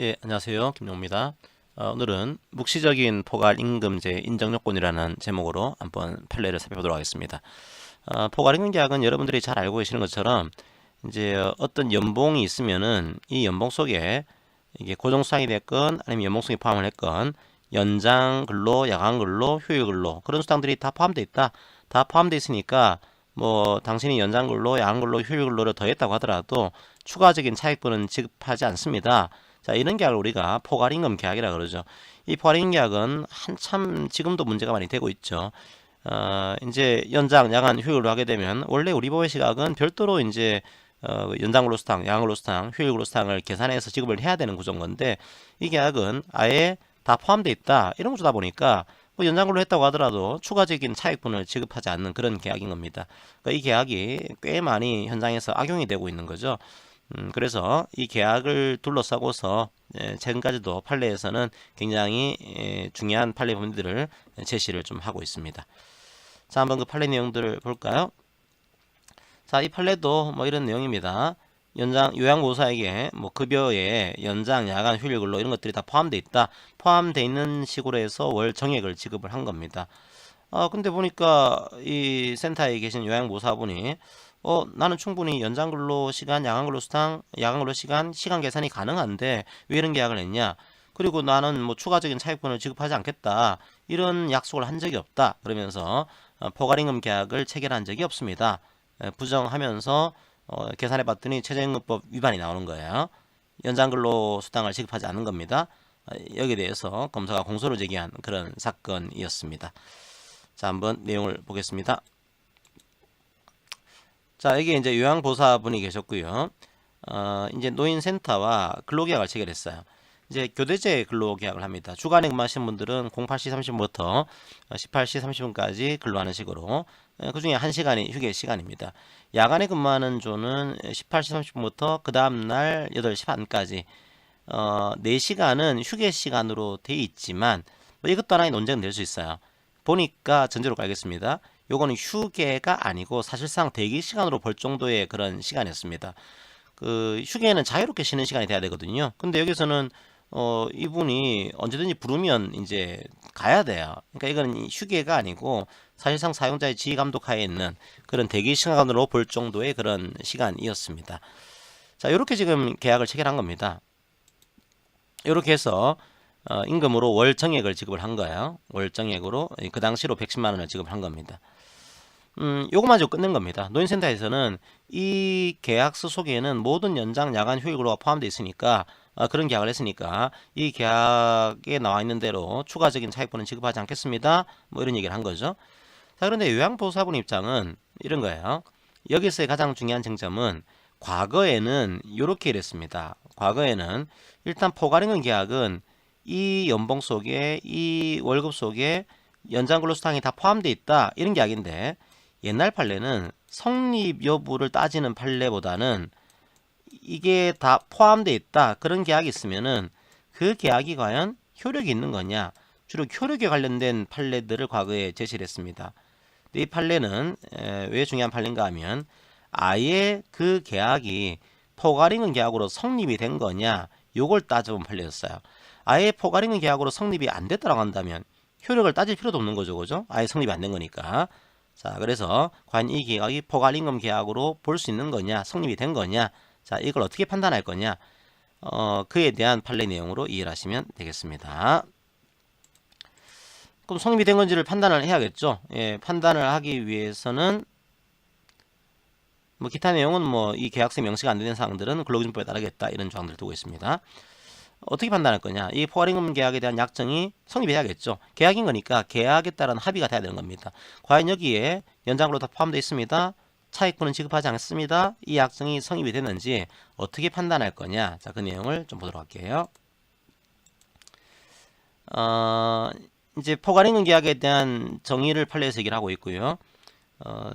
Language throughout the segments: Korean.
예, 안녕하세요. 김용입니다. 오늘은 묵시적인 포괄임금제 인정요건이라는 제목으로 한번 판례를 살펴보도록 하겠습니다. 포괄임금 계약은 여러분들이 잘 알고 계시는 것처럼 이제 어떤 연봉이 있으면은 이 연봉 속에 이게 고정수당이 됐건 아니면 연봉성이 포함을 했건 연장 근로, 야간 근로, 휴일 근로 그런 수당들이 다 포함되어 있다. 다 포함되어 있으니까 뭐 당신이 연장 근로, 야간 근로, 휴일 근로를 더했다고 하더라도 추가적인 차익분은 지급하지 않습니다. 자, 이런 계약을 우리가 포괄임금 계약이라 그러죠. 이 포괄임금 계약은 한참 지금도 문제가 많이 되고 있죠. 이제 연장, 야간, 휴일로 하게 되면 원래 우리 법의 시각은 별도로 이제 연장 근로수당, 야간 근로수당, 휴일 근로수당을 계산해서 지급을 해야 되는 구조인 건데 이 계약은 아예 다 포함되어 있다 이런 구조다 보니까 뭐 연장 근로 했다고 하더라도 추가적인 차익분을 지급하지 않는 그런 계약인 겁니다. 그러니까 이 계약이 꽤 많이 현장에서 악용이 되고 있는 거죠. 그래서 이 계약을 둘러싸고서 최근까지도 판례에서는 굉장히 중요한 판례 범위들을 제시를 좀 하고 있습니다. 자, 한번 그 판례 내용들을 볼까요? 자, 이 판례도 뭐 이런 내용입니다. 연장 요양보호사에게 뭐 급여에 연장, 야간, 휴일 근로 이런 것들이 다 포함되어 있다. 포함되어 있는 식으로 해서 월 정액을 지급을 한 겁니다. 근데 보니까 이 센터에 계신 요양보호사분이 나는 충분히 연장 근로 시간, 야간 근로 수당, 야간 근로 시간 계산이 가능한데 왜 이런 계약을 했냐? 그리고 나는 뭐 추가적인 차익분을 지급하지 않겠다. 이런 약속을 한 적이 없다. 그러면서 포괄임금 계약을 체결한 적이 없습니다. 부정하면서 계산해 봤더니 최저임금법 위반이 나오는 거예요. 연장 근로 수당을 지급하지 않는 겁니다. 여기에 대해서 검사가 공소를 제기한 그런 사건이었습니다. 자, 한번 내용을 보겠습니다. 자, 여기 이제 요양보호사분이 계셨고요. 이제 노인센터와 근로계약을 체결했어요. 이제 교대제 근로계약을 합니다. 주간에 근무하시는 분들은 08시 30분부터 18시 30분까지 근로하는 식으로 그 중에 1시간이 휴게 시간입니다. 야간에 근무하는 조는 18시 30분부터 그 다음날 8시 반까지 4시간은 휴게 시간으로 돼 있지만 뭐 이것도 하나의 논쟁은 될 수 있어요. 보니까 전제로 깔겠습니다. 요거는 휴게가 아니고 사실상 대기 시간으로 볼 정도의 그런 시간이었습니다. 그 휴게는 자유롭게 쉬는 시간이 돼야 되거든요. 근데 여기서는 이분이 언제든지 부르면 이제 가야 돼요. 그러니까 이거는 휴게가 아니고 사실상 사용자의 지휘 감독 하에 있는 그런 대기 시간으로 볼 정도의 그런 시간이었습니다. 자, 이렇게 지금 계약을 체결한 겁니다. 이렇게 해서 임금으로 월 정액을 지급을 한 거예요. 월 정액으로 그 당시로 110만 원을 지급을 한 겁니다. 요거만 좀 끝낸 겁니다. 노인센터에서는 이 계약서 속에는 모든 연장, 야간, 휴일 근로가 포함되어 있으니까 그런 계약을 했으니까 이 계약에 나와 있는 대로 추가적인 차익분은 지급하지 않겠습니다. 뭐 이런 얘기를 한 거죠. 자, 그런데 요양보호사분 입장은 이런 거예요. 여기서의 가장 중요한 쟁점은 과거에는 이렇게 이랬습니다. 과거에는 일단 포괄임금 계약은 이 연봉 속에 이 월급 속에 연장 근로수당이 다 포함되어 있다 이런 계약인데 옛날 판례는 성립 여부를 따지는 판례보다는 이게 다 포함되어 있다 그런 계약이 있으면은 그 계약이 과연 효력이 있는 거냐 주로 효력에 관련된 판례들을 과거에 제시를 했습니다. 이 판례는 왜 중요한 판례인가 하면 아예 그 계약이 포괄임금 계약으로 성립이 된 거냐 요걸 따져본 판례였어요. 아예 포괄임금 계약으로 성립이 안 됐다고 한다면 효력을 따질 필요도 없는 거죠. 그죠? 아예 성립이 안 된 거니까. 자, 그래서 과연 이 계약이 포괄임금 계약으로 볼 수 있는 거냐 성립이 된 거냐 자, 이걸 어떻게 판단할 거냐 그에 대한 판례 내용으로 이해를 하시면 되겠습니다. 그럼 성립이 된 건지를 판단을 해야겠죠. 예, 판단을 하기 위해서는 뭐 기타 내용은 뭐 이 계약서 명시가 안 되는 사항들은 근로기준법에 따르겠다 이런 조항들을 두고 있습니다. 어떻게 판단할 거냐? 이 포괄임금 계약에 대한 약정이 성립해야겠죠. 계약인 거니까 계약에 따른 합의가 돼야 되는 겁니다. 과연 여기에 연장으로 다 포함되어 있습니다. 차익분은 지급하지 않습니다. 이 약정이 성립이 됐는지 어떻게 판단할 거냐? 자, 그 내용을 좀 보도록 할게요. 이제 포괄임금 계약에 대한 정의를 판례에서 얘기를 하고 있고요.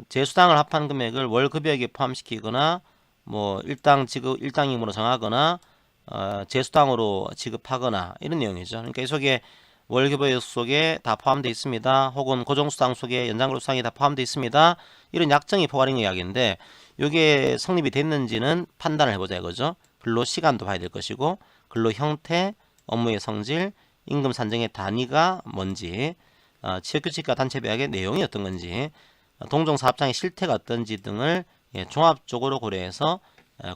재수당을 합한 금액을 월급여액에 포함시키거나 뭐 일당임으로 정하거나 재수당으로 지급하거나 이런 내용이죠. 그러니까 이 속에 월급여액 속에 다 포함되어 있습니다. 혹은 고정수당 속에 연장근로수당이 다 포함되어 있습니다. 이런 약정이 포괄임금 계약인데 이게 성립이 됐는지는 판단을 해보자 이거죠. 근로시간도 봐야 될 것이고 근로형태, 업무의 성질, 임금 산정의 단위가 뭔지, 취업규칙과 단체배약의 내용이 어떤 건지, 동종사업장의 실태가 어떤지 등을 종합적으로 고려해서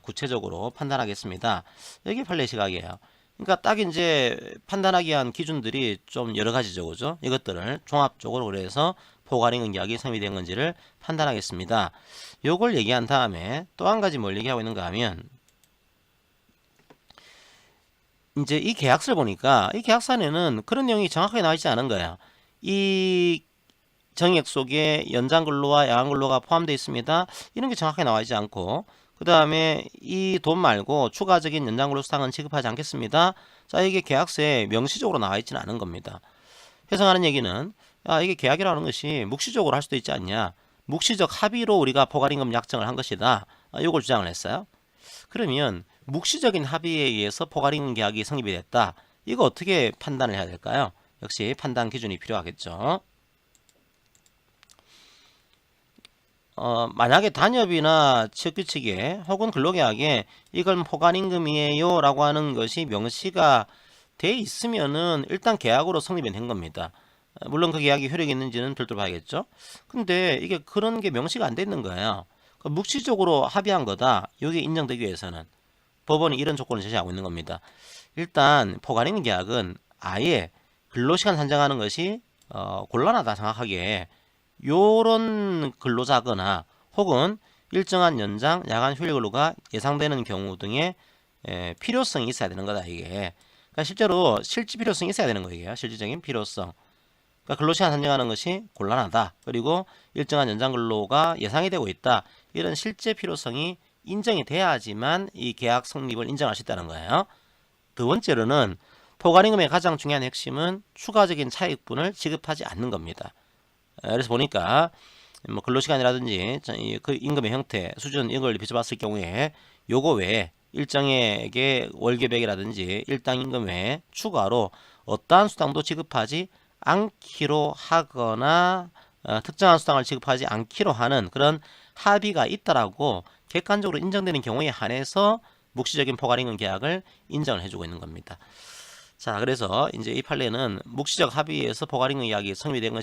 구체적으로 판단하겠습니다. 여기 판례 시각이에요. 그러니까 딱 이제 판단하기 위한 기준들이 좀 여러 가지죠, 그죠? 이것들을 종합적으로 고려해서 포괄임금 계약이 성립된 건지를 판단하겠습니다. 요걸 얘기한 다음에 또 한 가지 뭘 얘기하고 있는가 하면, 이제 이 계약서를 보니까 이 계약서에는 그런 내용이 정확하게 나와 있지 않은 거예요. 이 정액 속에 연장 근로와 야간 근로가 포함되어 있습니다. 이런 게 정확하게 나와 있지 않고, 그 다음에 이 돈 말고 추가적인 연장 근로 수당은 지급하지 않겠습니다. 자, 이게 계약서에 명시적으로 나와 있지는 않은 겁니다. 해석하는 얘기는, 이게 계약이라는 것이 묵시적으로 할 수도 있지 않냐, 묵시적 합의로 우리가 포괄임금 약정을 한 것이다, 이걸 주장을 했어요. 그러면 묵시적인 합의에 의해서 포괄임금 계약이 성립이 됐다, 이거 어떻게 판단을 해야 될까요? 역시 판단 기준이 필요하겠죠. 만약에 단협이나 취업규칙에 혹은 근로계약에 이건 포괄임금이에요 라고 하는 것이 명시가 돼 있으면은 일단 계약으로 성립이 된 겁니다. 물론 그 계약이 효력이 있는지는 별도로 봐야겠죠. 근데 이게 그런 게 명시가 안 돼 있는 거예요. 묵시적으로 합의한 거다, 이게 인정되기 위해서는 법원이 이런 조건을 제시하고 있는 겁니다. 일단 포괄임금 계약은 아예 근로시간 산정하는 것이 곤란하다, 정확하게 요런 근로자거나 혹은 일정한 연장, 야간 휴일 근로가 예상되는 경우 등의 필요성이 있어야 되는 거다, 이게. 그러니까 실제로 실질 필요성이 있어야 되는 거예요. 실질적인 필요성. 그러니까 근로시간 산정하는 것이 곤란하다, 그리고 일정한 연장 근로가 예상이 되고 있다, 이런 실제 필요성이 인정이 돼야지만 이 계약 성립을 인정할 수 있다는 거예요. 두 번째로는 포괄임금의 가장 중요한 핵심은 추가적인 차익분을 지급하지 않는 겁니다. 그래서 보니까 뭐 근로시간이라든지 그 임금의 형태, 수준, 이걸 비춰봤을 경우에 요거 외에 일정액의 월계백이라든지 일당 임금 외에 추가로 어떠한 수당도 지급하지 않기로 하거나 특정한 수당을 지급하지 않기로 하는 그런 합의가 있다라고 객관적으로 인정되는 경우에 한해서 묵시적인 포괄임금 계약을 인정을 해주고 있는 겁니다. 자, 그래서 이제 이 판례는 묵시적 합의에서 포괄임금 계약이 성립된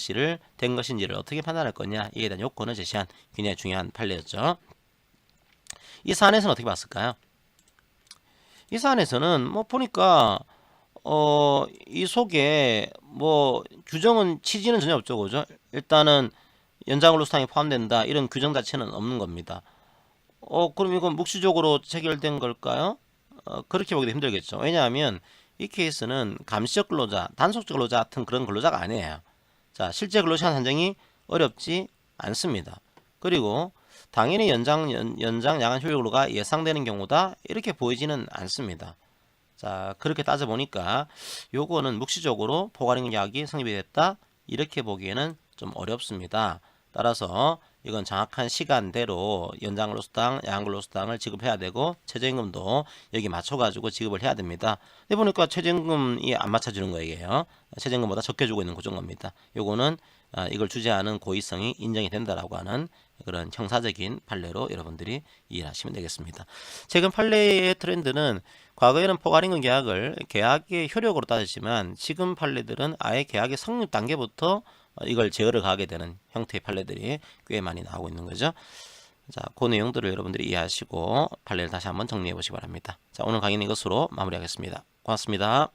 것인지를 어떻게 판단할 거냐, 이에 대한 요건을 제시한 굉장히 중요한 판례였죠. 이 사안에서는 어떻게 봤을까요? 이 사안에서는 뭐 보니까 이 속에 뭐 규정은 취지는 전혀 없죠, 그죠? 일단은 연장근로 수당이 포함된다, 이런 규정 자체는 없는 겁니다. 그럼 이건 묵시적으로 체결된 걸까요? 그렇게 보기도 힘들겠죠. 왜냐하면 이 케이스는 감시적 근로자, 단속적 근로자 같은 그런 근로자가 아니에요. 자, 실제 근로시간 산정이 어렵지 않습니다. 그리고 당연히 연장, 야간 휴일 근로가 예상되는 경우다, 이렇게 보이지는 않습니다. 자, 그렇게 따져보니까 요거는 묵시적으로 포괄임금 계약이 성립이 됐다, 이렇게 보기에는 좀 어렵습니다. 따라서 이건 정확한 시간대로 연장근로수당, 야간근로수당을 지급해야 되고 최저임금도 여기 맞춰가지고 지급을 해야 됩니다. 근데 보니까 최저임금이 안 맞춰주는 거예요. 최저임금보다 적게 주고 있는 그런 겁니다. 요거는 이걸 주재하는 고의성이 인정이 된다라고 하는 그런 형사적인 판례로 여러분들이 이해하시면 되겠습니다. 최근 판례의 트렌드는 과거에는 포괄임금 계약의 효력으로 따졌지만 지금 판례들은 아예 계약의 성립 단계부터 이걸 제어를 가하게 되는 형태의 판례들이 꽤 많이 나오고 있는 거죠. 자, 그 내용들을 여러분들이 이해하시고 판례를 다시 한번 정리해 보시기 바랍니다. 자, 오늘 강의는 이것으로 마무리하겠습니다. 고맙습니다.